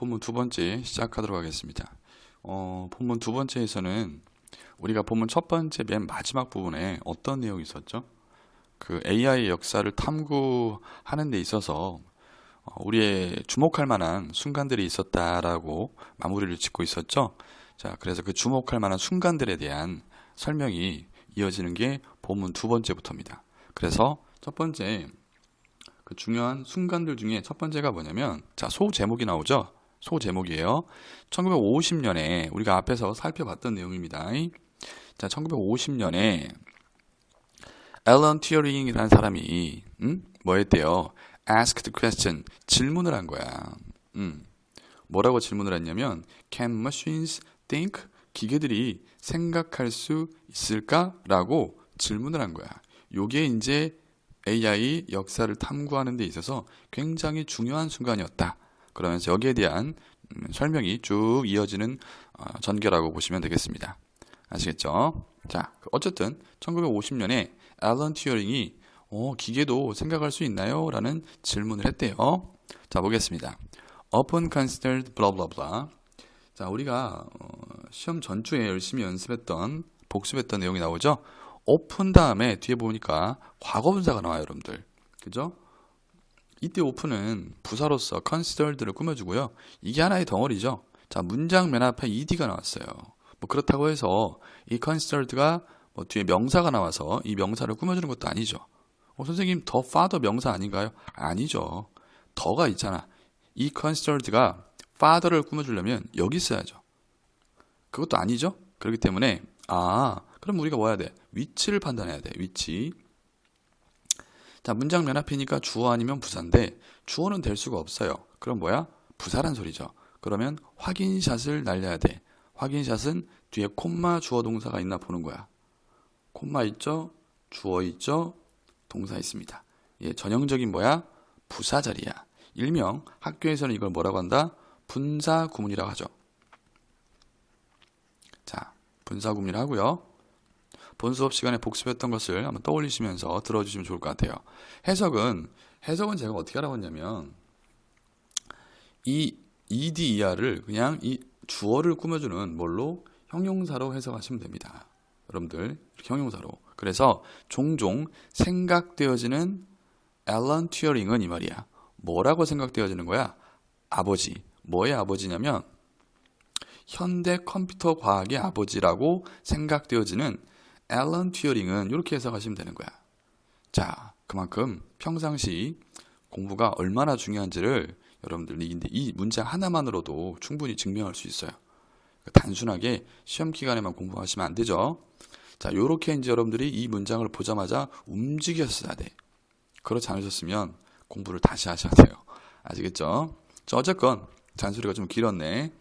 본문 두 번째 시작하도록 하겠습니다. 본문 두 번째에서는 우리가 본문 첫 번째 맨 마지막 부분에 어떤 내용이 있었죠? 그 AI의 역사를 탐구하는 데 있어서 우리의 주목할 만한 순간들이 있었다라고 마무리를 짓고 있었죠. 자, 그래서 그 주목할 만한 순간들에 대한 설명이 이어지는 게 본문 두 번째부터입니다. 그래서 첫 번째 그 중요한 순간들 중에 첫 번째가 뭐냐면, 자, 소 제목이 나오죠? 소 제목이에요. 1950년에 우리가 앞에서 살펴봤던 내용입니다. 자, 1950년에 앨런 튜어링이라는 사람이 뭐 했대요? asked question, 질문을 한 거야. 뭐라고 질문을 했냐면 Can machines think? 기계들이 생각할 수 있을까? 라고 질문을 한 거야. 요게 이제 AI 역사를 탐구하는 데 있어서 굉장히 중요한 순간이었다. 그러면서 여기에 대한 설명이 쭉 이어지는 전개라고 보시면 되겠습니다. 아시겠죠? 자, 어쨌든 1950년에 앨런 튜어링이 기계도 생각할 수 있나요? 라는 질문을 했대요. 자, 보겠습니다. Often considered blah blah blah. 자, 우리가 시험 전주에 열심히 연습했던 복습했던 내용이 나오죠? 오픈 다음에 뒤에 보니까 과거분사가 나와요, 여러분들. 그죠? 이때 오픈은 부사로서 considered를 꾸며주고요. 이게 하나의 덩어리죠. 자, 문장 맨 앞에 ed가 나왔어요. 뭐 그렇다고 해서 이 considered가 뭐 뒤에 명사가 나와서 이 명사를 꾸며주는 것도 아니죠. 선생님, 더 father 명사 아닌가요? 아니죠. 더가 있잖아. 이 considered가 father를 꾸며주려면 여기 있어야죠. 그것도 아니죠. 그렇기 때문에 그럼 우리가 뭐 해야 돼? 위치를 판단해야 돼. 위치. 자, 문장 맨 앞이니까 주어 아니면 부사인데 주어는 될 수가 없어요. 그럼 뭐야? 부사란 소리죠. 그러면 확인샷을 날려야 돼. 확인샷은 뒤에 콤마 주어 동사가 있나 보는 거야. 콤마 있죠? 주어 있죠? 동사 있습니다. 전형적인 뭐야? 부사 자리야. 일명 학교에서는 이걸 뭐라고 한다? 분사 구문이라고 하죠. 자, 분사 구문이라고 하고요. 본 수업 시간에 복습했던 것을 한번 떠올리시면서 들어주시면 좋을 것 같아요. 해석은 제가 어떻게 알아봤냐면 이 EDER를 그냥 이 주어를 꾸며주는 뭘로? 형용사로 해석하시면 됩니다. 여러분들, 이렇게 형용사로. 그래서 종종 생각되어지는 앨런 튜어링은 이 말이야. 뭐라고 생각되어지는 거야? 아버지. 뭐의 아버지냐면 현대 컴퓨터 과학의 아버지라고 생각되어지는 앨런 튜어링은 이렇게 해석하시면 되는 거야. 자, 그만큼 평상시 공부가 얼마나 중요한지를 여러분들이 이 문장 하나만으로도 충분히 증명할 수 있어요. 단순하게 시험 기간에만 공부하시면 안 되죠. 자, 요렇게 이제 여러분들이 이 문장을 보자마자 움직였어야 돼. 그렇지 않으셨으면 공부를 다시 하셔야 돼요. 아시겠죠? 자, 어쨌건 잔소리가 좀 길었네.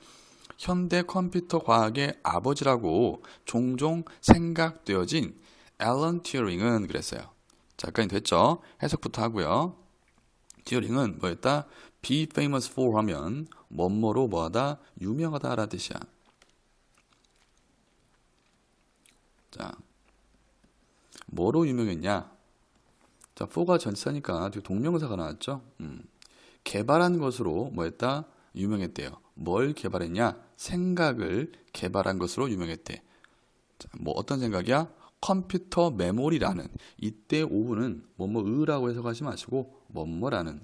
현대 컴퓨터 과학의 아버지라고 종종 생각되어진 앨런 튜어링은 그랬어요. 자, 여기까지 됐죠? 해석부터 하고요. 튜어링은 뭐였다? Be famous for 하면 뭐뭐로 뭐하다? 유명하다 라는 뜻이야. 자, 뭐로 유명했냐? 자, for가 전치사니까 동명사가 나왔죠? 개발한 것으로 뭐했다? 유명했대요. 뭘 개발했냐? 생각을 개발한 것으로 유명했대. 자, 뭐 어떤 생각이야? 컴퓨터 메모리라는, 이때 오브는 뭐뭐으라고 해석하지 마시고 뭐뭐라는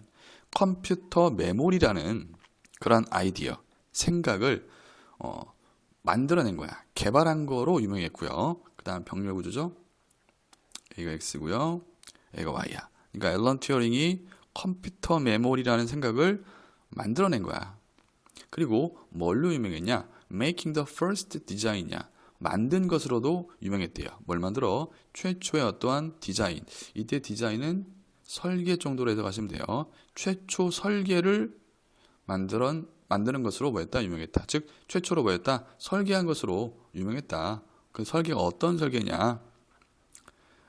컴퓨터 메모리라는 그런 아이디어, 생각을 만들어낸 거야. 개발한 거로 유명했고요. 그 다음 병렬 구조죠. A가 X고요. A가 Y야. 그러니까 앨런 튜어링이 컴퓨터 메모리라는 생각을 만들어낸 거야. 그리고 뭘로 유명했냐? Making the first design이야. 만든 것으로도 유명했대요. 뭘 만들어? 최초의 어떠한 디자인. 이때 디자인은 설계 정도로 해석하시면 돼요. 최초 설계를 만드는 것으로 뭐였다? 유명했다. 즉 최초로 뭐였다? 설계한 것으로 유명했다. 그 설계가 어떤 설계냐?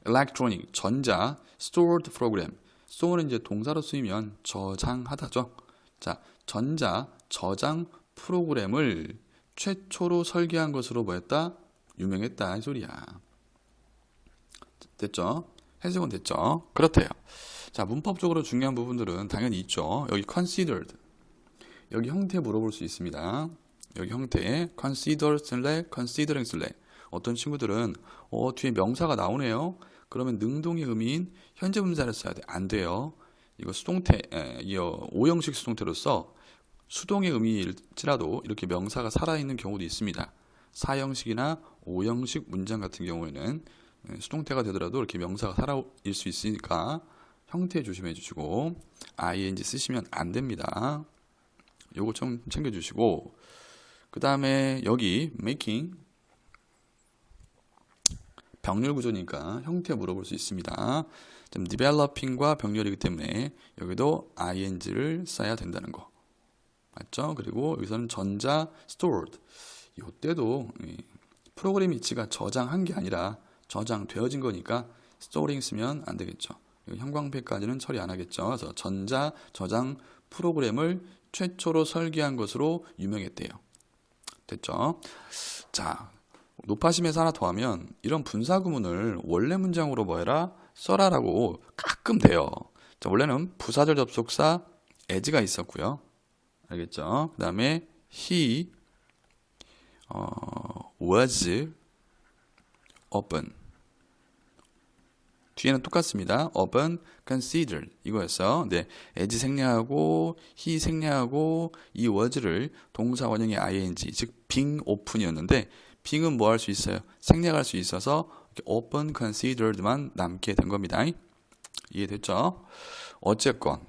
Electronic, 전자, stored program. store는 이제 동사로 쓰이면 저장하다죠. 자, 전자 저장 프로그램을 최초로 설계한 것으로 뭐였다? 유명했다 이 소리야. 됐죠? 해석은 됐죠? 그렇대요. 자, 문법적으로 중요한 부분들은 당연히 있죠. 여기 considered. 여기 형태 물어볼 수 있습니다. 여기 형태 consider 쓸래? considering 쓸래? 어떤 친구들은 뒤에 명사가 나오네요. 그러면 능동의 의미인 현재 분사를 써야 돼. 안 돼요. 이거 수동태, 오형식 수동태로서 수동의 의미일지라도 이렇게 명사가 살아있는 경우도 있습니다. 4형식이나 5형식 문장 같은 경우에는 수동태가 되더라도 이렇게 명사가 살아있을 수 있으니까 형태 조심해 주시고 ing 쓰시면 안 됩니다. 요거 좀 챙겨 주시고 그 다음에 여기 making 병렬 구조니까 형태 물어볼 수 있습니다. 좀 developing과 병렬이기 때문에 여기도 ing를 써야 된다는 거 맞죠? 그리고 여기서는 전자 stored 이때도 프로그램 위치가 저장한 게 아니라 저장되어진 거니까 storing 쓰면 안 되겠죠. 형광펜까지는 처리 안 하겠죠. 그래서 전자 저장 프로그램을 최초로 설계한 것으로 유명했대요. 됐죠? 자, 높아심에서 하나 더 하면 이런 분사 구문을 원래 문장으로 뭐 해라? 써라라고 가끔 돼요. 자, 원래는 부사절 접속사 as가 있었고요. 알겠죠? 그 다음에 he was open 뒤에는 똑같습니다. open, considered 이거였어요. 네, as 생략하고 he 생략하고 이 was를 동사 원형의 ing 즉 being open이었는데 being은 뭐 할 수 있어요? 생략할 수 있어서 open, considered만 남게 된 겁니다. 이해됐죠? 어쨌건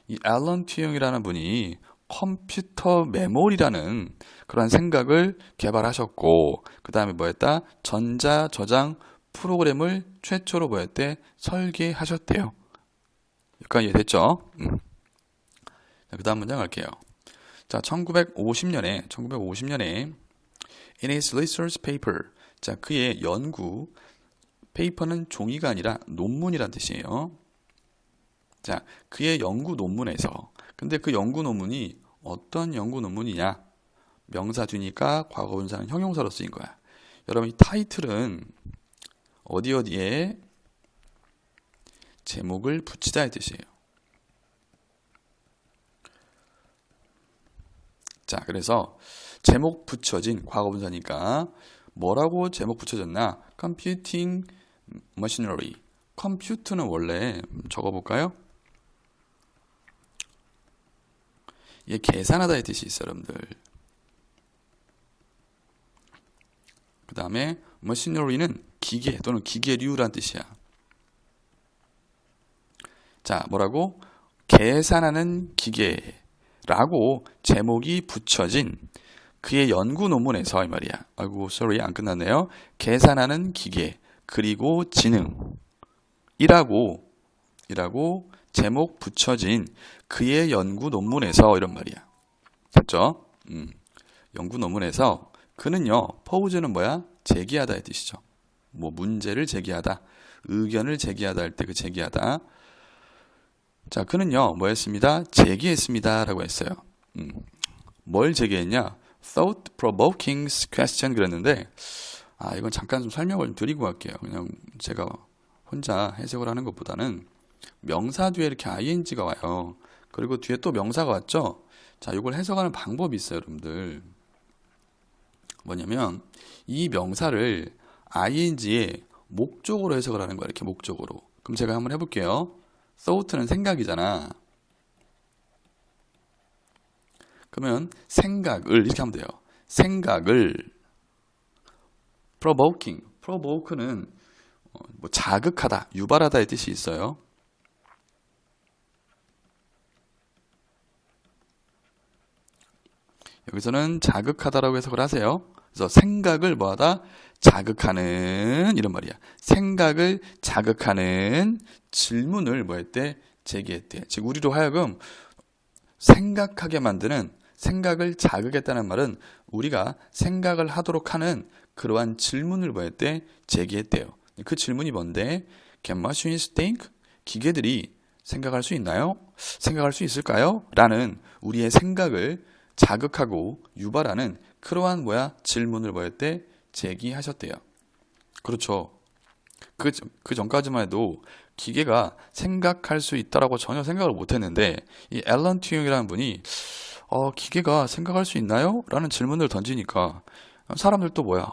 이 앨런 튜링이라는 분이 컴퓨터 메모리라는 그런 생각을 개발하셨고 그 다음에 뭐였다? 전자 저장 프로그램을 최초로 뭐였대? 설계하셨대요. 여기까지 이해됐죠? 그 다음 문장 갈게요. 자, 1950년에 in his research paper 자, 그의 연구 페이퍼는 종이가 아니라 논문이란 뜻이에요. 자, 그의 연구 논문에서 근데 그 연구 논문이 어떤 연구 논문이냐? 명사 뒤니까 과거분사는 형용사로 쓰인 거야. 여러분 이 타이틀은 어디에 제목을 붙이다의 뜻이에요. 자, 그래서 제목 붙여진 과거분사니까 뭐라고 제목 붙여졌나? Computing Machinery. 컴퓨터는 원래 적어볼까요? 이게 계산하다의 뜻이 있어요, 여러분들. 그 다음에 machinery는 기계 또는 기계류란 뜻이야. 자, 뭐라고? 계산하는 기계라고 제목이 붙여진 그의 연구 논문에서 이 말이야. 아이고, sorry, 안 끝났네요. 계산하는 기계 그리고 지능이라고 제목 붙여진 그의 연구 논문에서 이런 말이야. 됐죠? 연구 논문에서 그는요, 포우즈는 뭐야? 제기하다의 뜻이죠. 뭐 문제를 제기하다, 의견을 제기하다 할 때 그 제기하다. 자, 그는요, 뭐 했습니다? 제기했습니다라고 했어요. 뭘 제기했냐? Thought provoking question 그랬는데, 이건 잠깐 좀 설명을 좀 드리고 갈게요. 그냥 제가 혼자 해석을 하는 것보다는 명사 뒤에 이렇게 ing가 와요. 그리고 뒤에 또 명사가 왔죠? 자, 이걸 해석하는 방법이 있어요, 여러분들. 뭐냐면 이 명사를 ing의 목적으로 해석을 하는 거야. 이렇게 목적으로. 그럼 제가 한번 해볼게요. thought는 생각이잖아. 그러면 생각을 이렇게 하면 돼요. 생각을 provoke는 뭐 자극하다, 유발하다의 뜻이 있어요. 여기서는 자극하다라고 해석을 하세요. 그래서 생각을 뭐하다? 자극하는 이런 말이야. 생각을 자극하는 질문을 뭐 했대? 제기했대. 즉 우리로 하여금 생각하게 만드는 생각을 자극했다는 말은 우리가 생각을 하도록 하는 그러한 질문을 뭐 했대? 제기했대요. 그 질문이 뭔데? Can machines think? 기계들이 생각할 수 있나요? 생각할 수 있을까요? 라는 우리의 생각을 자극하고 유발하는 그러한 질문을 뭐 했대? 제기하셨대요. 그렇죠. 그 전까지만 해도 기계가 생각할 수 있다라고 전혀 생각을 못했는데 이 앨런 튜링이라는 분이 기계가 생각할 수 있나요? 라는 질문을 던지니까 사람들도 뭐야?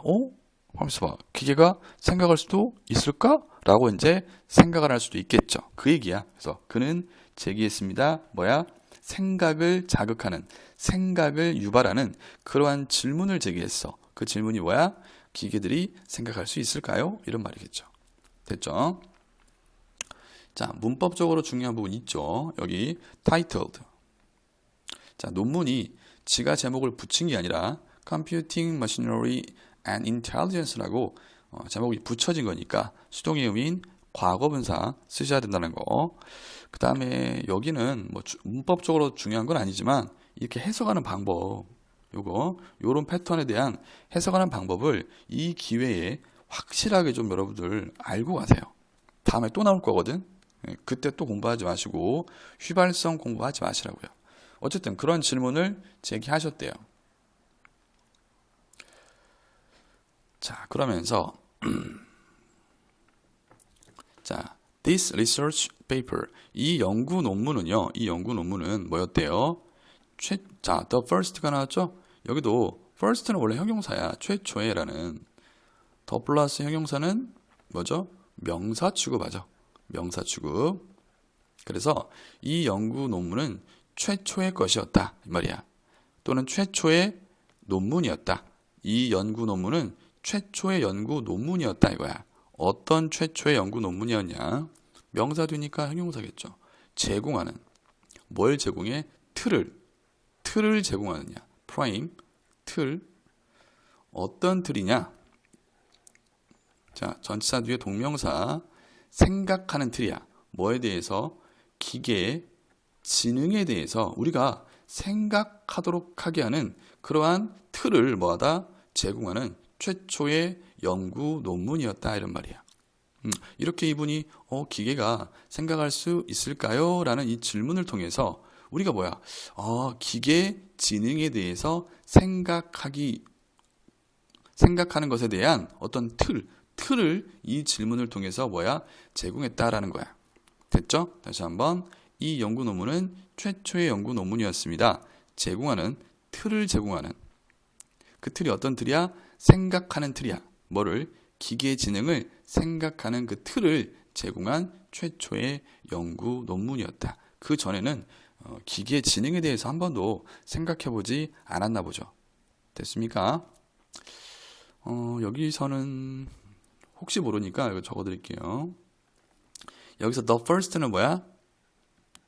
하면서 봐. 기계가 생각할 수도 있을까? 라고 이제 생각을 할 수도 있겠죠. 그 얘기야. 그래서 그는 제기했습니다. 뭐야? 생각을 자극하는, 생각을 유발하는 그러한 질문을 제기했어. 그 질문이 뭐야? 기계들이 생각할 수 있을까요? 이런 말이겠죠. 됐죠? 자, 문법적으로 중요한 부분 있죠. 여기 titled. 자, 논문이 지가 제목을 붙인 게 아니라 Computing Machinery and Intelligence라고 제목이 붙여진 거니까 수동의 의미인 과거분사 쓰셔야 된다는 거. 그 다음에 여기는 뭐 문법적으로 중요한 건 아니지만 이렇게 해석하는 방법, 요런 패턴에 대한 해석하는 방법을 이 기회에 확실하게 좀 여러분들 알고 가세요. 다음에 또 나올 거거든. 그때 또 공부하지 마시고 휘발성 공부하지 마시라고요. 어쨌든 그런 질문을 제기하셨대요. 자, 그러면서 자, this research paper, 이 연구 논문은 뭐였대요? 자, the first가 나왔죠? 여기도 first는 원래 형용사야. 최초에라는. 더 플러스 형용사는 뭐죠? 명사 취급하죠. 명사 취급. 그래서 이 연구 논문은 최초의 것이었다. 이 말이야. 또는 최초의 논문이었다. 이 연구 논문은 최초의 연구 논문이었다 이거야. 어떤 최초의 연구 논문이었냐? 명사 뒤니까 형용사겠죠. 제공하는. 뭘 제공해? 틀을 제공하느냐. 프레임, 틀. 어떤 틀이냐? 자, 전치사 뒤에 동명사. 생각하는 틀이야. 뭐에 대해서? 기계, 지능에 대해서 우리가 생각하도록 하게 하는 그러한 틀을 뭐하다? 제공하는 최초의 연구 논문이었다 이런 말이야. 이렇게 이분이 기계가 생각할 수 있을까요? 라는 이 질문을 통해서 우리가 뭐야? 기계 지능에 대해서 생각하는 것에 대한 어떤 틀을 이 질문을 통해서 뭐야? 제공했다라는 거야. 됐죠? 다시 한번 이 연구 논문은 최초의 연구 논문이었습니다. 틀을 제공하는 그 틀이 어떤 틀이야? 생각하는 틀이야. 뭐를? 기계 지능을 생각하는 그 틀을 제공한 최초의 연구 논문이었다. 그 전에는 기계 지능에 대해서 한 번도 생각해보지 않았나 보죠. 됐습니까? 여기서는 혹시 모르니까 이거 적어드릴게요. 여기서 the first는 뭐야?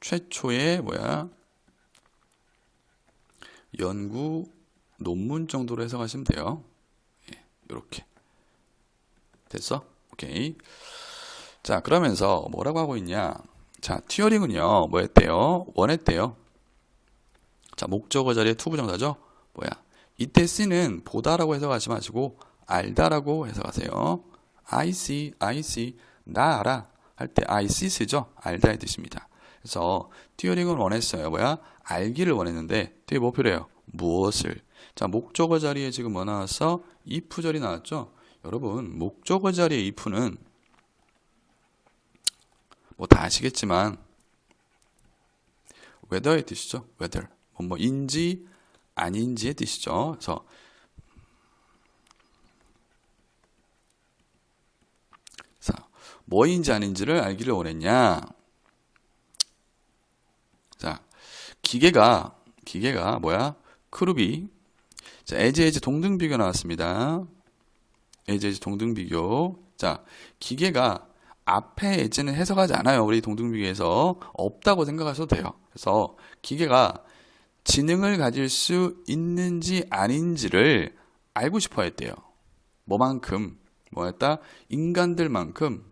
최초의 뭐야? 연구 논문 정도로 해석하시면 돼요. 이렇게 됐어? 오케이. 자, 그러면서 뭐라고 하고 있냐? 자, 튜어링은요 뭐 했대요? 원했대요. 자, 목적어 자리에 투부정사죠? 뭐야? 이때 C는 보다라고 해석하지 마시고 알다라고 해석하세요. I see, 나 알아 할 때 I see 쓰죠? 알다의 뜻입니다. 그래서 튜어링은 원했어요. 뭐야? 알기를 원했는데 뒤에 뭐 필요해요? 무엇을? 자, 목적어 자리에 지금 뭐 나왔어? if 절이 나왔죠? 여러분, 목적어 자리에 if는 뭐 다 아시겠지만 whether의 뜻이죠. whether. 뭐인지 아닌지의 뜻이죠. 그래서 자, 뭐인지 아닌지를 알기를 원했냐? 자, 기계가 뭐야? 크루비. 자, as 동등비교 나왔습니다. as 동등비교. 자, 기계가 앞에 as는 해석하지 않아요. 우리 동등비교에서 없다고 생각하셔도 돼요. 그래서 기계가 지능을 가질 수 있는지 아닌지를 알고 싶어 했대요. 뭐만큼? 뭐였다? 인간들만큼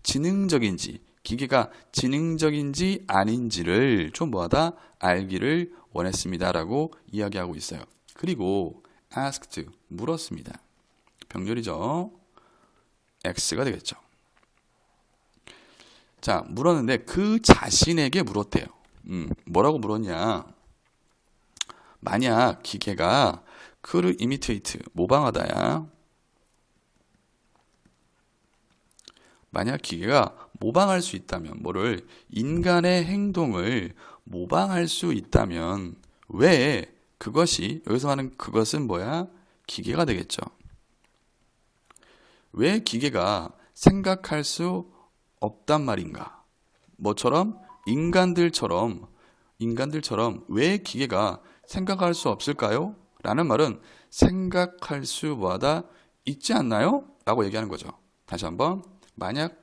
지능적인지, 기계가 지능적인지 아닌지를 좀 뭐하다? 알기를 원했습니다라고 이야기하고 있어요. 그리고 asked, 물었습니다. 병렬이죠. X가 되겠죠. 자, 물었는데 그 자신에게 물었대요. 뭐라고 물었냐? 만약 기계가 그를 imitate, 모방하다야. 만약 기계가 모방할 수 있다면, 뭐를 인간의 행동을 모방할 수 있다면 왜 그것이 여기서 하는 그것은 뭐야? 기계가 되겠죠. 왜 기계가 생각할 수 없단 말인가? 뭐처럼 인간들처럼 왜 기계가 생각할 수 없을까요? 라는 말은 생각할 수 뭐하다 있지 않나요? 라고 얘기하는 거죠. 다시 한번, 만약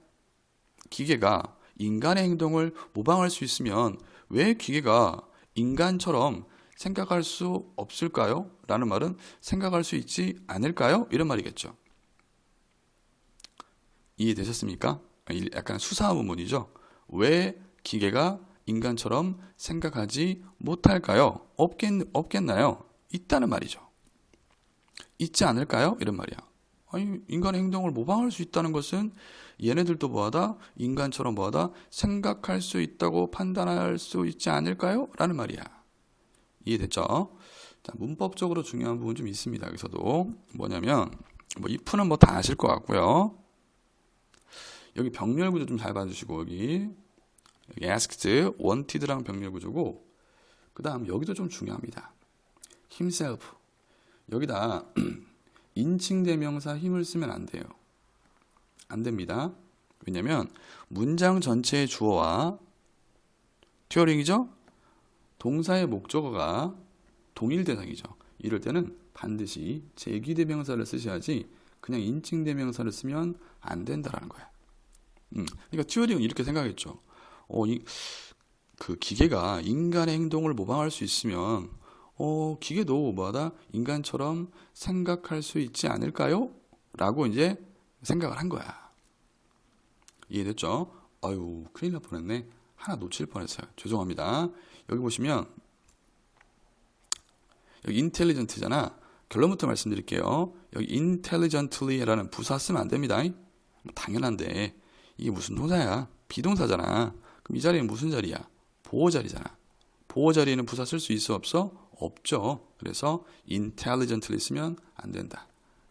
기계가 인간의 행동을 모방할 수 있으면 왜 기계가 인간처럼 생각할 수 없을까요? 라는 말은 생각할 수 있지 않을까요? 이런 말이겠죠. 이해되셨습니까? 약간 수사문이죠. 왜 기계가 인간처럼 생각하지 못할까요? 없겠나요? 있다는 말이죠. 있지 않을까요? 이런 말이야. 아니, 인간의 행동을 모방할 수 있다는 것은 얘네들도 뭐하다? 인간처럼 뭐하다? 생각할 수 있다고 판단할 수 있지 않을까요? 라는 말이야. 이해됐죠? 자, 문법적으로 중요한 부분 좀 있습니다. 여기서도 뭐냐면, 뭐 if는 뭐 다 아실 것 같고요. 여기 병렬 구조 좀 잘 봐주시고, 여기 asked, wanted랑 병렬 구조고, 그 다음 여기도 좀 중요합니다. himself. 여기다 인칭 대명사 힘을 쓰면 안 돼요. 안 됩니다. 왜냐면 문장 전체의 주어와 튜어링이죠? 동사의 목적어가 동일 대상이죠. 이럴 때는 반드시 제기대명사를 쓰셔야지 그냥 인칭 대명사를 쓰면 안 된다라는 거야. 그러니까 튜어링은 이렇게 생각했죠. 그 기계가 인간의 행동을 모방할 수 있으면 기계도 뭐하다? 인간처럼 생각할 수 있지 않을까요? 라고 이제 생각을 한 거야. 이해됐죠? 아유, 큰일 날 뻔했네. 하나 놓칠 뻔했어요. 죄송합니다. 여기 보시면 여기 intelligent잖아. 결론부터 말씀드릴게요. 여기 intelligently라는 부사 쓰면 안 됩니다. 당연한데 이게 무슨 동사야? 비동사잖아. 그럼 이 자리는 무슨 자리야? 보호 자리잖아. 보호 자리에는 부사 쓸 수 있어 없어? 없죠. 그래서 intelligently 쓰면 안 된다.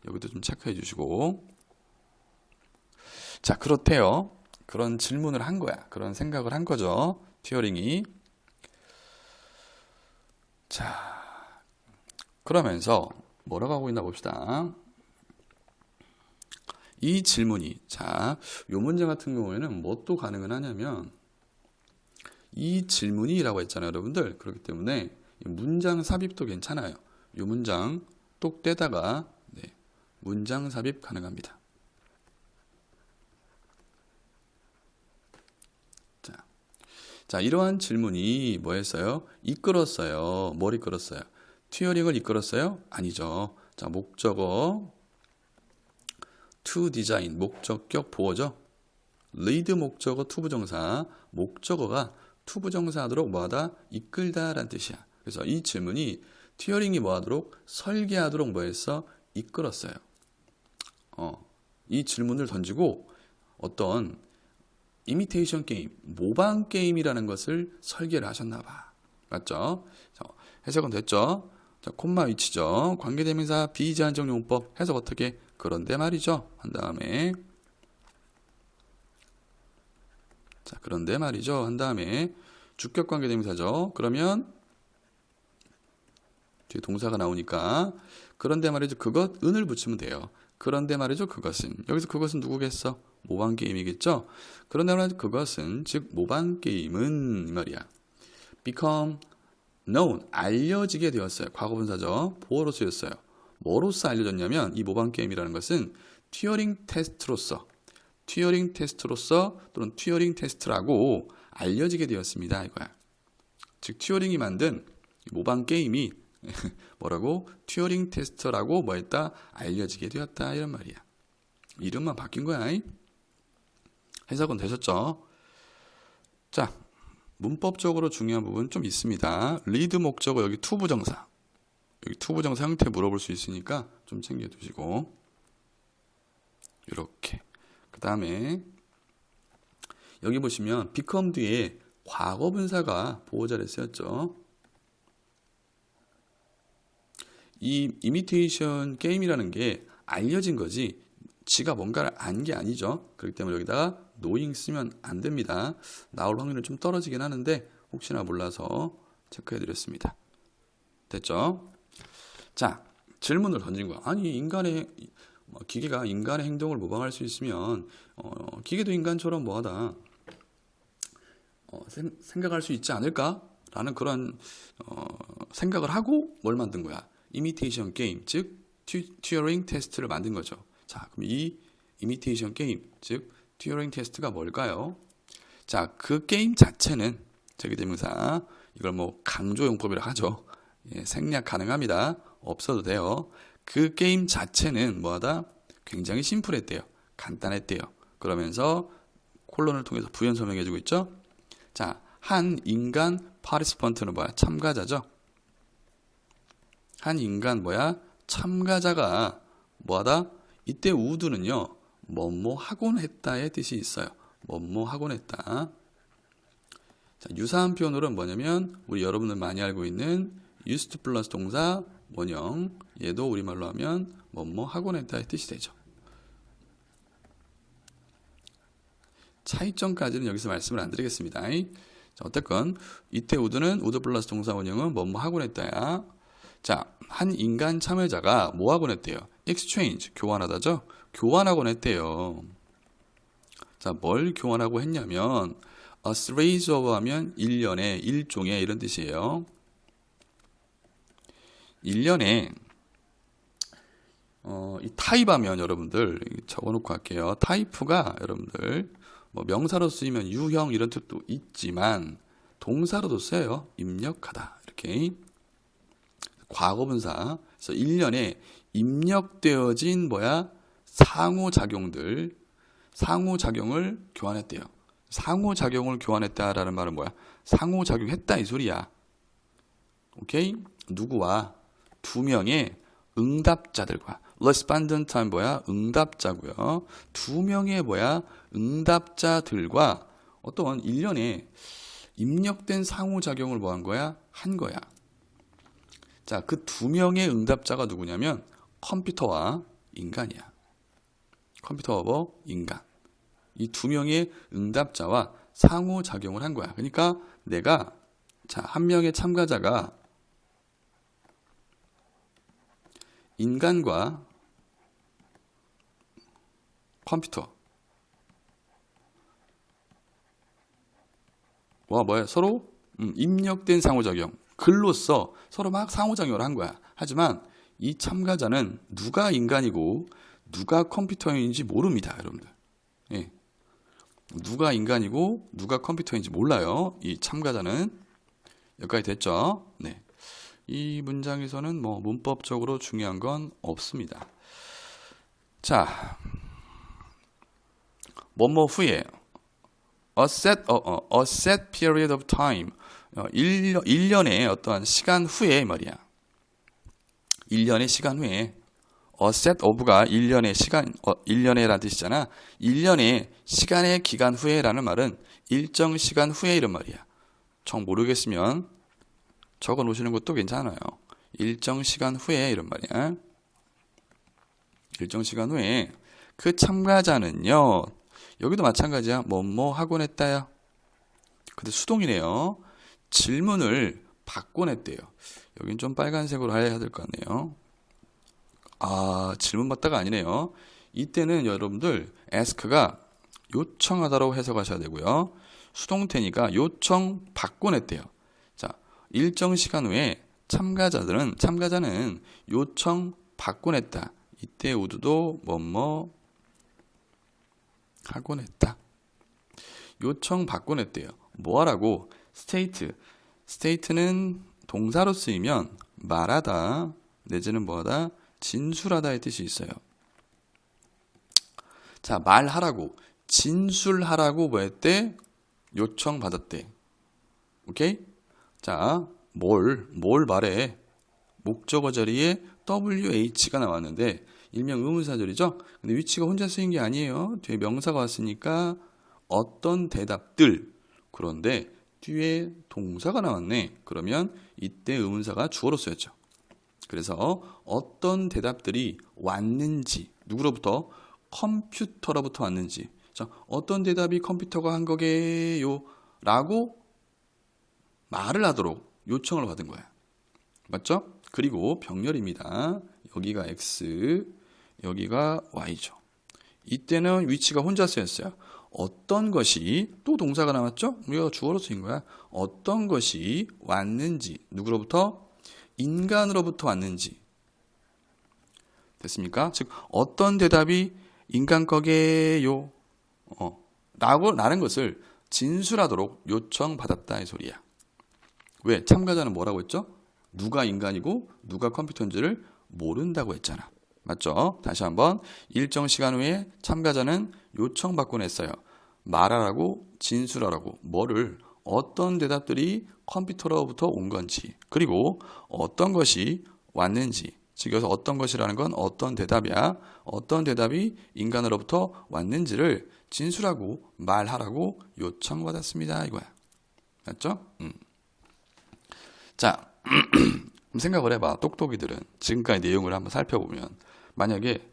여기도 좀 체크해 주시고. 자, 그렇대요. 그런 질문을 한 거야. 그런 생각을 한 거죠. 튜어링이. 자, 그러면서 뭐라고 하고 있나 봅시다. 이 질문이, 자, 요 문제 같은 경우에는 뭐 또 가능은 하냐면 이 질문이라고 했잖아요, 여러분들. 그렇기 때문에 문장 삽입도 괜찮아요. 요 문장 똑 떼다가 문장 삽입 가능합니다. 자, 이러한 질문이 뭐였어요? 이끌었어요. 뭘 이끌었어요? 튜어링을 이끌었어요? 아니죠. 자, 목적어 to design, 목적격 보어죠. lead 목적어 투부정사, 목적어가 투부정사하도록 뭐하다? 이끌다라는 뜻이야. 그래서 이 질문이 튜어링이 뭐하도록? 설계하도록 뭐했어? 이끌었어요. 이 질문을 던지고 어떤 이미테이션 게임, 모방 게임이라는 것을 설계를 하셨나 봐. 맞죠? 자, 해석은 됐죠? 자, 콤마 위치죠. 관계대명사 비제한적 용법 해석 어떻게? 그런데 말이죠. 한 다음에 자, 그런데 말이죠. 한 다음에 주격 관계대명사죠. 그러면 뒤에 동사가 나오니까 그런데 말이죠. 그것 은을 붙이면 돼요. 그런데 말이죠. 그것은 여기서 그것은 누구겠어? 모방 게임이겠죠. 그런데 말이죠. 그것은 즉 모방 게임은 이 말이야. become known 알려지게 되었어요. 과거분사죠. 보어로 쓰였어요. 뭐로써 알려졌냐면 이 모방 게임이라는 것은 튜어링 테스트로서 또는 튜어링 테스트라고 알려지게 되었습니다. 이거야. 즉 튜어링이 만든 모방 게임이 뭐라고? 튜어링 테스트라고 뭐했다? 알려지게 되었다. 이런 말이야. 이름만 바뀐 거야. 해석은 되셨죠? 자, 문법적으로 중요한 부분 좀 있습니다. 리드 목적어 여기 투부정사. 여기 투부정사 형태 물어볼 수 있으니까 좀 챙겨두시고 이렇게. 그 다음에 여기 보시면 become 뒤에 과거분사가 보호자를 쓰였죠. 이 이미테이션 게임이라는 게 알려진 거지 지가 뭔가를 안 게 아니죠. 그렇기 때문에 여기다가 knowing 쓰면 안 됩니다. 나올 확률은 좀 떨어지긴 하는데 혹시나 몰라서 체크해 드렸습니다. 됐죠? 자, 질문을 던진 거야. 아니, 기계가 인간의 행동을 모방할 수 있으면 기계도 인간처럼 뭐하다 생각할 수 있지 않을까? 라는 그런 생각을 하고 뭘 만든 거야? 이미테이션 게임, 즉 튜어링 테스트를 만든 거죠. 자, 그럼 이 이미테이션 게임, 즉 튜어링 테스트가 뭘까요? 자, 그 게임 자체는 제기대명사, 이걸 뭐 강조용법이라 하죠. 예, 생략 가능합니다. 없어도 돼요. 그 게임 자체는 뭐하다? 굉장히 심플했대요. 간단했대요. 그러면서 콜론을 통해서 부연 설명해주고 있죠. 자, 한 인간 파티시펀트는 뭐야? 참가자죠. 한 인간 참가자가 뭐하다? 이때 would는요, 뭐뭐 하곤 했다의 뜻이 있어요. 뭐뭐 하곤 했다. 자, 유사한 표현으로는 뭐냐면 우리 여러분들 많이 알고 있는 used 플러스 동사 원형, 얘도 우리말로 하면 뭐뭐 하곤 했다의 뜻이 되죠. 차이점까지는 여기서 말씀을 안 드리겠습니다. 자, 어쨌건 이때 would는 would 플러스 동사 원형은 뭐뭐 하곤 했다야. 자, 한 인간 참여자가 뭐 하곤 했대요? exchange, 교환하다죠? 교환하곤 했대요. 자, 뭘 교환하고 했냐면 a series of 하면 일련의, 일종의 이런 뜻이에요. 일련의 이 타입 하면 여러분들 적어놓고 할게요. 타입가 여러분들 뭐 명사로 쓰이면 유형 이런 뜻도 있지만 동사로도 써요. 입력하다 이렇게 과거분사. 그래서 일련의 입력되어진 상호작용을 교환했대요. 상호작용을 교환했다라는 말은 뭐야? 상호작용했다 이 소리야. 오케이? 누구와? 두 명의 응답자들과. respondent은 뭐야? 응답자고요. 두 명의 응답자들과 어떤 일련의 입력된 상호작용을 뭐 한 거야? 한 거야. 자, 그 두 명의 응답자가 누구냐면 컴퓨터와 인간이야. 컴퓨터와 인간. 이 두 명의 응답자와 상호작용을 한 거야. 그러니까 내가 한 명의 참가자가 인간과 컴퓨터 서로 입력된 상호작용 글로써 서로 막 상호작용을 한 거야. 하지만 이 참가자는 누가 인간이고 누가 컴퓨터인지 모릅니다, 여러분들. 예. 누가 인간이고 누가 컴퓨터인지 몰라요. 이 참가자는. 여기까지 됐죠? 네. 이 문장에서는 뭐 문법적으로 중요한 건 없습니다. 자, 뭐뭐 후에 a set period of time 1년의 어떠한 시간 후에 말이야. 1년의 시간 후에 a set of가 1년의 시간 1년에라는 뜻이잖아. 1년의 시간의 기간 후에라는 말은 일정 시간 후에 이런 말이야. 정 모르겠으면 적어 놓으시는 것도 괜찮아요. 일정 시간 후에 이런 말이야. 일정 시간 후에 그 참가자는요. 여기도 마찬가지야. 뭐뭐 하곤 했다요. 근데 수동이네요. 질문을 받곤 했대요. 여긴 좀 빨간색으로 해야 될 것 같네요. 아, 질문 받다가 아니네요. 이때는 여러분들 ask가 요청하다로 해석하셔야 되고요. 수동태니까 요청 받곤 했대요. 자, 일정 시간 후에 참가자는 요청 받곤 했다. 이때 would도 뭐뭐 하곤 했다. 요청 받곤 했대요. 뭐 하라고? state는 동사로 쓰이면 말하다 내지는 뭐하다? 진술하다의 뜻이 있어요. 자, 말하라고 진술하라고 뭐 했대? 요청 받았대. 오케이? 자, 뭘 말해? 목적어 자리에 WH가 나왔는데 일명 의문사절이죠. 근데 위치가 혼자 쓰인 게 아니에요. 뒤에 명사가 왔으니까 어떤 대답들. 그런데 뒤에 동사가 나왔네. 그러면 이때 의문사가 주어로 쓰였죠. 그래서 어떤 대답들이 왔는지, 누구로부터? 컴퓨터로부터 왔는지, 자, 어떤 대답이 컴퓨터가 한 거게요? 라고 말을 하도록 요청을 받은 거야. 맞죠? 그리고 병렬입니다. 여기가 X, 여기가 Y죠. 이때는 위치가 혼자 쓰였어요. 어떤 것이, 또 동사가 나왔죠? 우리가 주어로 쓰인 거야. 어떤 것이 왔는지, 누구로부터? 인간으로부터 왔는지. 됐습니까? 즉, 어떤 대답이 인간 거게요? 라는 것을 진술하도록 요청받았다 이 소리야. 왜? 참가자는 뭐라고 했죠? 누가 인간이고 누가 컴퓨터인지를 모른다고 했잖아. 맞죠? 다시 한번 일정 시간 후에 참가자는 요청받곤 했어요. 말하라고, 진술하라고. 뭐를? 어떤 대답들이 컴퓨터로부터 온 건지, 그리고 어떤 것이 왔는지. 즉 여기서 어떤 것이라는 건 어떤 대답이야. 어떤 대답이 인간으로부터 왔는지를 진술하고 말하라고 요청받았습니다 이거야. 맞죠? 자, 생각을 해봐. 똑똑이들은 지금까지 내용을 한번 살펴보면 만약에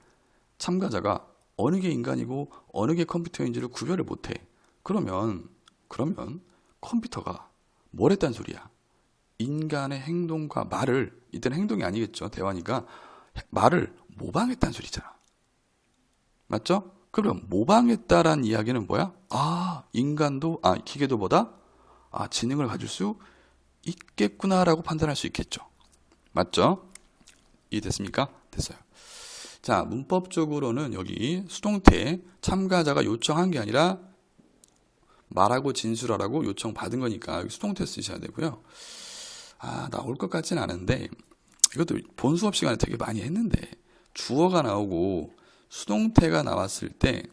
참가자가 어느 게 인간이고 어느 게 컴퓨터인지를 구별을 못해. 그러면 컴퓨터가 뭘 했단 소리야? 인간의 행동과 말을, 이때는 행동이 아니겠죠. 대화니까 말을 모방했단 소리잖아. 맞죠? 그럼 모방했다란 이야기는 뭐야? 기계도 보다 지능을 가질 수 있겠구나라고 판단할 수 있겠죠. 맞죠? 이해됐습니까? 됐어요. 자, 문법적으로는 여기 수동태 참가자가 요청한 게 아니라 말하고 진술하라고 요청받은 거니까 여기 수동태 쓰셔야 되고요. 나올 것 같진 않은데 이것도 본 수업 시간에 되게 많이 했는데 주어가 나오고 수동태가 나왔을 때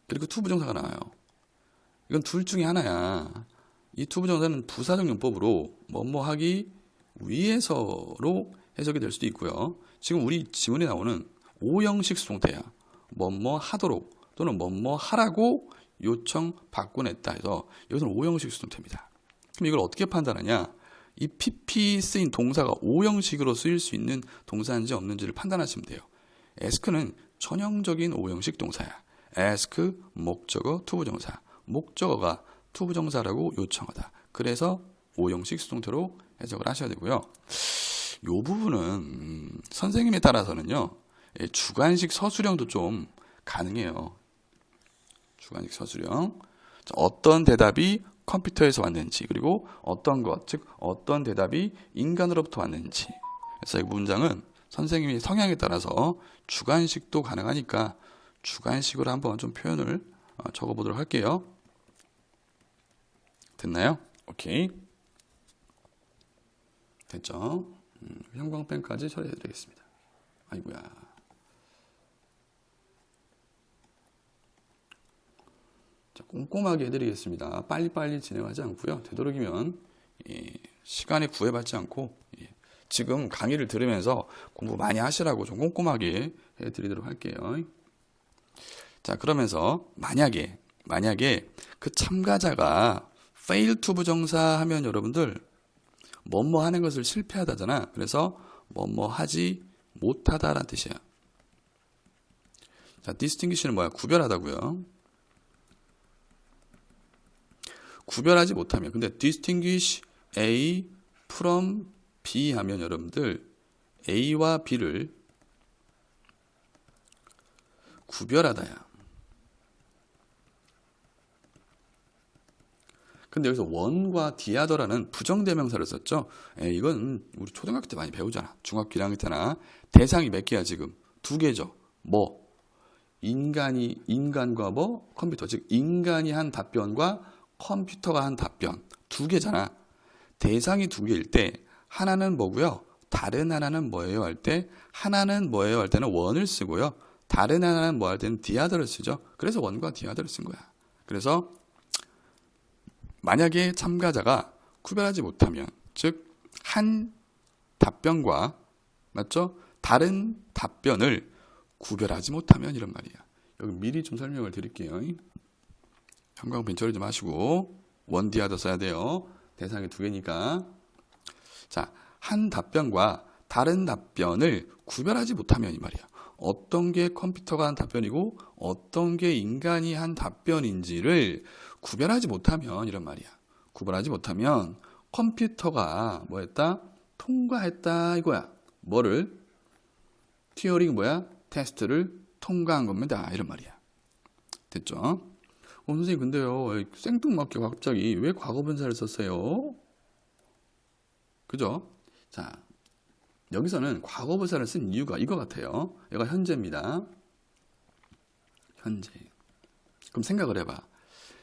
그리고 투부정사가 나와요. 이건 둘 중에 하나야. 이 투부정사는 부사적 용법으로 뭐뭐 하기 위해서로 해석이 될 수도 있고요. 지금 우리 지문에 나오는 오형식 수동태야. 뭐뭐 하도록 또는 뭐뭐 하라고 요청받곤 했다 해서 여기서는 오형식 수동태입니다. 그럼 이걸 어떻게 판단하냐? 이 PP 쓰인 동사가 오형식으로 쓰일 수 있는 동사인지 없는지를 판단하시면 돼요. ask는 전형적인 오형식 동사야. ask, 목적어, 투부정사. 목적어가 투부정사라고 요청하다. 그래서 오형식 수동태로 해석을 하셔야 되고요. 이 부분은 선생님에 따라서는요. 주관식 서술형도 좀 가능해요. 주관식 서술형. 어떤 대답이 컴퓨터에서 왔는지, 그리고 어떤 것, 즉 어떤 대답이 인간으로부터 왔는지. 그래서 이 문장은 선생님의 성향에 따라서 주관식도 가능하니까 주관식으로 한번 좀 표현을 적어보도록 할게요. 됐나요? 오케이. 됐죠? 형광펜까지 처리해드리겠습니다. 아이고야. 자, 꼼꼼하게 해드리겠습니다. 빨리빨리 진행하지 않고요. 되도록이면 시간에 구애받지 않고 지금 강의를 들으면서 공부 많이 하시라고 좀 꼼꼼하게 해드리도록 할게요. 자, 그러면서 만약에 그 참가자가 fail to 부정사 하면 여러분들 뭐뭐 하는 것을 실패하다잖아. 그래서 뭐뭐 하지 못하다라는 뜻이야. 자, distinguish는 뭐야? 구별하다고요. 구별하지 못하면. 근데 distinguish A from B 하면 여러분들 A와 B를 구별하다야. 근데 여기서 원과 디아더라는 부정대명사를 썼죠. 이건 우리 초등학교 때 많이 배우잖아. 중학교 1학년 때나. 대상이 몇 개야 지금? 2개죠. 뭐? 인간과 뭐? 컴퓨터. 즉 인간이 한 답변과 컴퓨터가 한 답변. 2개잖아. 대상이 2개일 때 하나는 뭐고요? 다른 하나는 뭐예요? 할 때 하나는 뭐예요? 할 때는 원을 쓰고요. 다른 하나는 뭐 할 때는 디아더를 쓰죠. 그래서 원과 디아더를 쓴 거야. 그래서 만약에 참가자가 구별하지 못하면, 즉 한 답변과 맞죠? 다른 답변을 구별하지 못하면 이런 말이야. 여기 미리 좀 설명을 드릴게요. 형광펜 처리 좀 하시고 원디아더 써야 돼요. 대상이 2개니까. 자, 한 답변과 다른 답변을 구별하지 못하면 이 말이야. 어떤 게 컴퓨터가 한 답변이고 어떤 게 인간이 한 답변인지를 구별하지 못하면 이런 말이야. 구별하지 못하면 컴퓨터가 뭐 했다? 통과했다 이거야. 뭐를? 튜어링 뭐야? 테스트를 통과한 겁니다. 이런 말이야. 됐죠? 선생님 근데요 생뚱맞게 갑자기 왜 과거분사를 썼어요? 그죠? 자 여기서는 과거분사를 쓴 이유가 이거 같아요. 얘가 현재입니다. 현재. 그럼 생각을 해봐.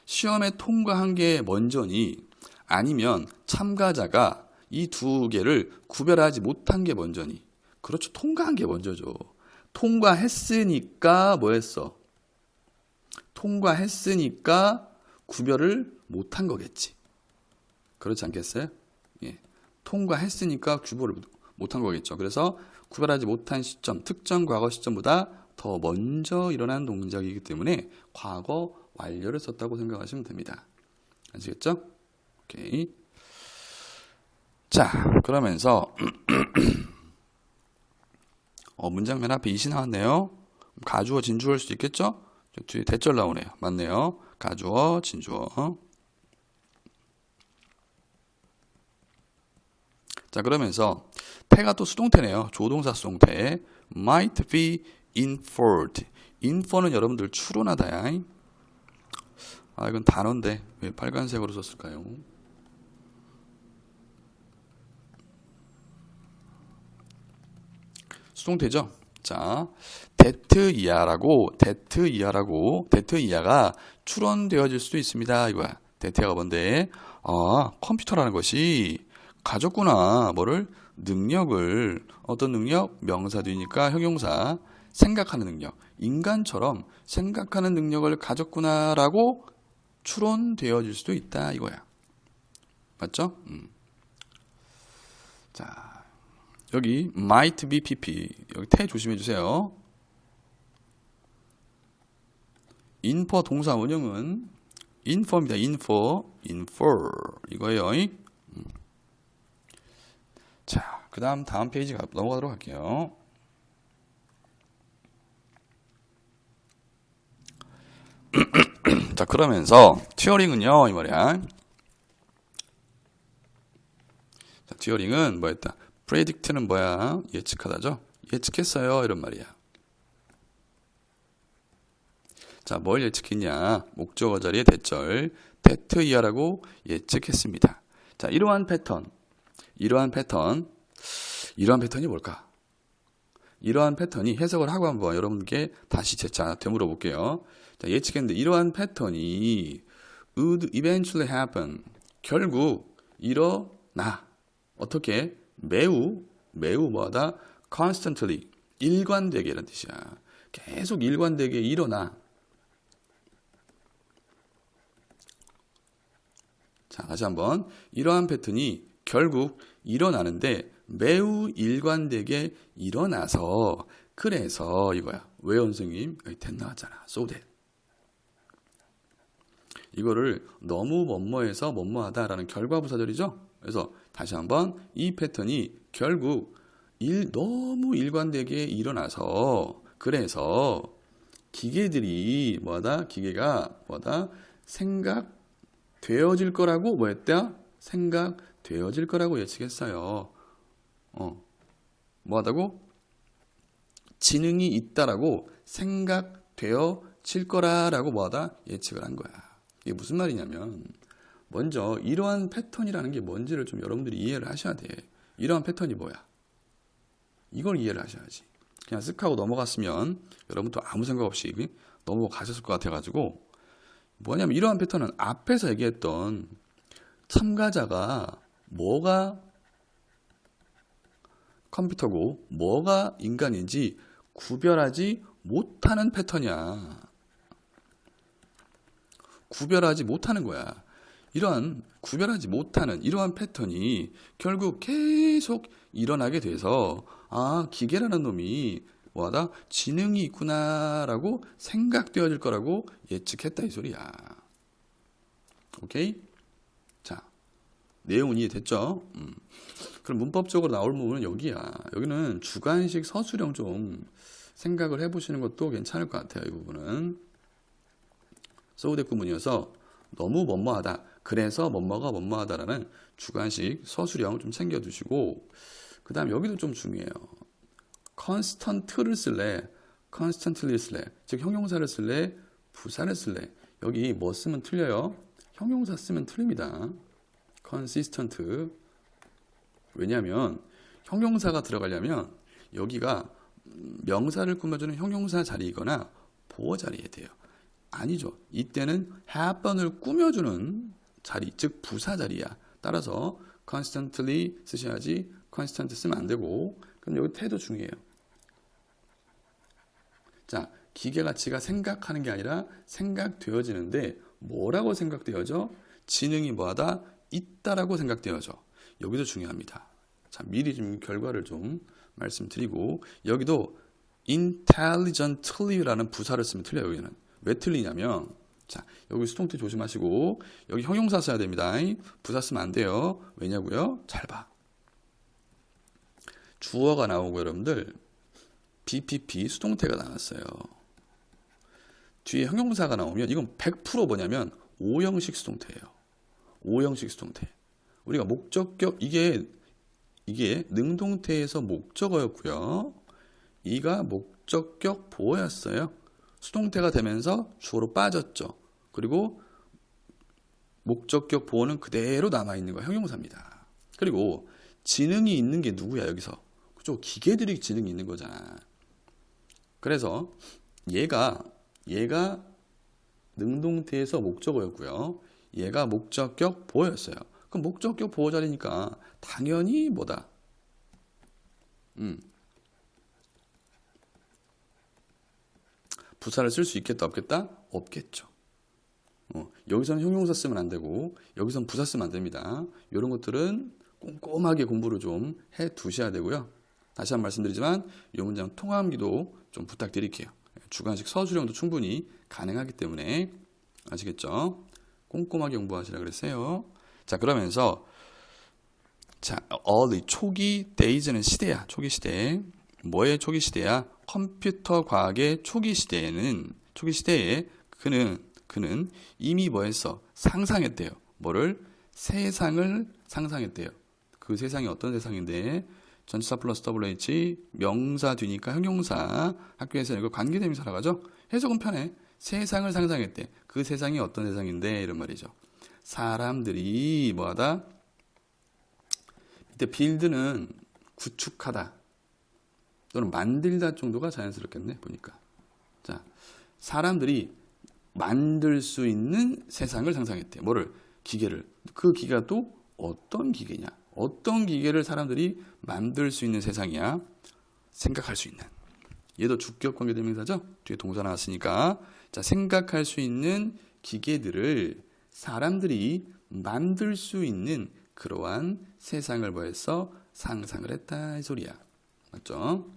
시험에 통과한 게 먼저니 아니면 참가자가 이 두 개를 구별하지 못한 게 먼저니? 그렇죠. 통과한 게 먼저죠. 통과했으니까 뭐 했어? 통과했으니까 구별을 못한 거겠지. 그렇지 않겠어요? 예. 통과했으니까 구별을 못한 거겠죠. 그래서 구별하지 못한 시점, 특정 과거 시점보다 더 먼저 일어난 동작이기 때문에 과거 완료를 썼다고 생각하시면 됩니다. 아시겠죠? 오케이. 자, 그러면서 문장 맨 앞에 이시 나왔네요. 가주어, 진주어일 수도 있겠죠? 뒤에 대절 나오네요. 맞네요. 가주어, 진주어. 자, 그러면서 태가 또 수동태네요. 조동사 수동태. might be inferred. infer는 여러분들 추론하다야. 이건 단어인데 왜 빨간색으로 썼을까요? 수동태죠. 자, that 이하가 추론되어질 수도 있습니다. 이거야. that가 뭔데? 컴퓨터라는 것이 가졌구나. 뭐를? 능력을. 어떤 능력? 명사 뒤니까 형용사. 생각하는 능력. 인간처럼 생각하는 능력을 가졌구나라고 추론되어질 수도 있다. 이거야. 맞죠? 자, 여기 might be pp. 여기 태 조심해 주세요. infer 동사 원형은 infer입니다. infer 이거예요. 자, 다음 페이지 넘어가도록 할게요. 자, 그러면서 튜어링은요 이 말이야. 자, 튜어링은 뭐였다? predict는 뭐야? 예측하다죠? 예측했어요 이런 말이야. 자, 뭘 예측했냐? 목적어 자리에 대절 that 이하라고 예측했습니다. 자, 이러한 패턴이 뭘까? 이러한 패턴이 해석을 하고 한번 여러분께 다시 재차 되물어 볼게요. 자, 예측했는데 이러한 패턴이 would eventually happen. 결국 일어나. 어떻게? 매우 뭐하다? constantly. 일관되게 이런 뜻이야. 계속 일관되게 일어나. 자, 다시 한번. 이러한 패턴이 결국 일어나는데 매우 일관되게 일어나서 그래서 이거야. 왜요, 선생님? 여기 that 나왔잖아. so that. 이거를 너무 뭐뭐해서 뭐뭐하다라는 결과부사절이죠. 그래서 다시 한번 이 패턴이 결국 너무 일관되게 일어나서 그래서 기계들이 기계가 생각되어질 거라고 뭐했다? 생각되어질 거라고 예측했어요. 뭐하다고? 지능이 있다라고 생각되어질 거라고 예측을 한 거야. 이게 무슨 말이냐면 먼저 이러한 패턴이라는 게 뭔지를 좀 여러분들이 이해를 하셔야 돼. 이러한 패턴이 뭐야? 이걸 이해를 하셔야지. 그냥 쓱 하고 넘어갔으면 여러분도 아무 생각 없이 넘어가셨을 것 같아가지고 뭐냐면 이러한 패턴은 앞에서 얘기했던 참가자가 뭐가 컴퓨터고 뭐가 인간인지 구별하지 못하는 패턴이야. 구별하지 못하는 거야. 이러한 구별하지 못하는 이러한 패턴이 결국 계속 일어나게 돼서 기계라는 놈이 지능이 있구나라고 생각되어질 거라고 예측했다 이 소리야. 오케이? 자, 내용은 이해됐죠? 그럼 문법적으로 나올 부분은 여기야. 여기는 주관식 서술형 좀 생각을 해보시는 것도 괜찮을 것 같아요. 이 부분은 소우대 구문이어서 너무 뭐뭐하다, 그래서 뭐뭐가 뭐뭐하다라는 주관식 서술형 좀 챙겨두시고, 그 다음 여기도 좀 중요해요. constant를 쓸래, constantly 쓸래, 즉 형용사를 쓸래, 부사를 쓸래. 여기 뭐 쓰면 틀려요? 형용사 쓰면 틀립니다. consistent. 왜냐하면 형용사가 들어가려면 여기가 명사를 꾸며주는 형용사 자리이거나 보어 자리에 돼요. 아니죠. 이때는 happen을 꾸며주는 자리, 즉 부사 자리야. 따라서 constantly 쓰셔야지 constant 쓰면 안 되고, 그럼 여기 태도 중요해요. 자, 기계 가치가 생각하는 게 아니라 생각되어지는데 뭐라고 생각되어져? 지능이 뭐하다? 있다라고 생각되어져. 여기도 중요합니다. 자, 미리 좀 결과를 좀 말씀드리고, 여기도 intelligently라는 부사를 쓰면 틀려요. 여기는 왜 틀리냐면, 자, 여기 수동태 조심하시고 여기 형용사 써야 됩니다. 부사 쓰면 안 돼요. 왜냐고요? 잘 봐. 주어가 나오고 여러분들 BPP 수동태가 나왔어요. 뒤에 형용사가 나오면 이건 100% 뭐냐면 오형식 수동태예요. 오형식 수동태. 우리가 목적격, 이게 능동태에서 목적어였고요. 이가 목적격 보어였어요. 수동태가 되면서 주어로 빠졌죠. 그리고 목적격 보어는 그대로 남아있는 거 형용사입니다. 그리고 지능이 있는 게 누구야 여기서? 그죠? 기계들이 지능이 있는 거잖아. 그래서 얘가 능동태에서 목적어였고요. 얘가 목적격 보어였어요. 그럼 목적격 보어 자리니까 당연히 뭐다? 부사를 쓸 수 있겠다 없겠다? 없겠죠. 여기서는 형용사 쓰면 안 되고 여기서는 부사 쓰면 안 됩니다. 이런 것들은 꼼꼼하게 공부를 좀 해 두셔야 되고요. 다시 한번 말씀드리지만 이 문장 통함기도 좀 부탁드릴게요. 주관식 서술형도 충분히 가능하기 때문에 아시겠죠? 꼼꼼하게 공부하시라 그랬어요. 자, 그러면서 자, early 초기 days는 시대야. 초기 시대. 뭐의 초기 시대야? 컴퓨터 과학의 초기 시대에 그는 이미 뭐 했어? 상상했대요. 뭐를? 세상을 상상했대요. 그 세상이 어떤 세상인데? 전치사 플러스 WH, 명사 뒤니까 형용사, 학교에서 이거 관계대명사라고 하죠? 해석은 편해. 세상을 상상했대. 그 세상이 어떤 세상인데? 이런 말이죠. 사람들이 뭐하다? 이때 빌드는 구축하다 또는 만들다 정도가 자연스럽겠네 보니까. 자, 사람들이 만들 수 있는 세상을 상상했대. 뭐를? 기계를. 그 기계가 또 어떤 기계냐? 어떤 기계를 사람들이 만들 수 있는 세상이야? 생각할 수 있는. 얘도 주격 관계대명사죠? 뒤에 동사 나왔으니까. 자, 생각할 수 있는 기계들을 사람들이 만들 수 있는 그러한 세상을 뭐했어? 상상을 했다 이 소리야. 맞죠?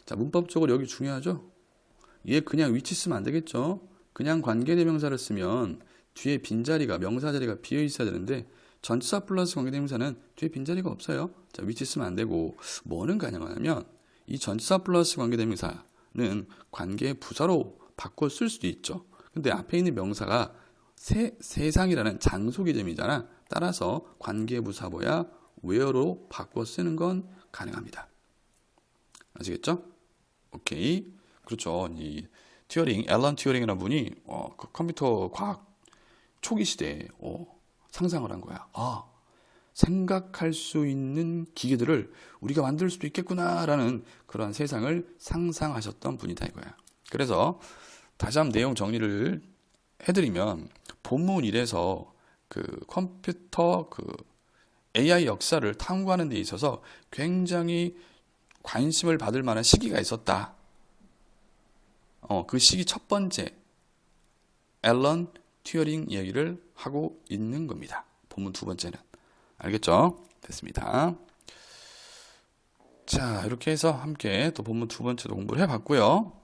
자, 문법적으로 여기 중요하죠? 얘 그냥 위치 쓰면 안 되겠죠? 그냥 관계대명사를 쓰면 뒤에 빈자리가, 명사자리가 비어 있어야 되는데 전치사 플러스 관계대명사는 뒤에 빈자리가 없어요. 자, 위치 쓰면 안 되고 뭐는 가능하냐면 이 전치사 플러스 관계대명사는 관계 부사로 바꿔 쓸 수도 있죠. 근데 앞에 있는 명사가 세상이라는 장소 개념이잖아. 따라서 관계부사 뭐야? where로 바꿔 쓰는 건 가능합니다. 아시겠죠? 오케이. 그렇죠. 이 튜어링, 앨런 튜어링이라는 분이 그 컴퓨터 과학 초기 시대에 상상을 한 거야. 생각할 수 있는 기계들을 우리가 만들 수도 있겠구나라는 그런 세상을 상상하셨던 분이다 이거야. 그래서 다시 한번 내용 정리를 해드리면 본문 1에서 그 컴퓨터 AI 역사를 탐구하는 데 있어서 굉장히 관심을 받을 만한 시기가 있었다. 그 시기 첫 번째 앨런 튜어링 이야기를 하고 있는 겁니다. 본문 두 번째는. 알겠죠? 됐습니다. 자, 이렇게 해서 함께 또 본문 두 번째도 공부를 해봤고요.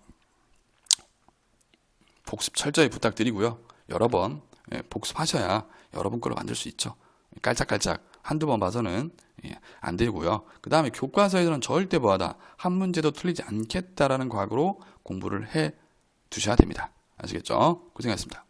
복습 철저히 부탁드리고요. 여러 번 복습하셔야 여러분 걸로 만들 수 있죠. 깔짝깔짝 한두 번 봐서는 안 되고요. 그 다음에 교과서에서는 절대 뭐하다, 한 문제도 틀리지 않겠다라는 각오로 공부를 해 두셔야 됩니다. 아시겠죠? 고생하셨습니다.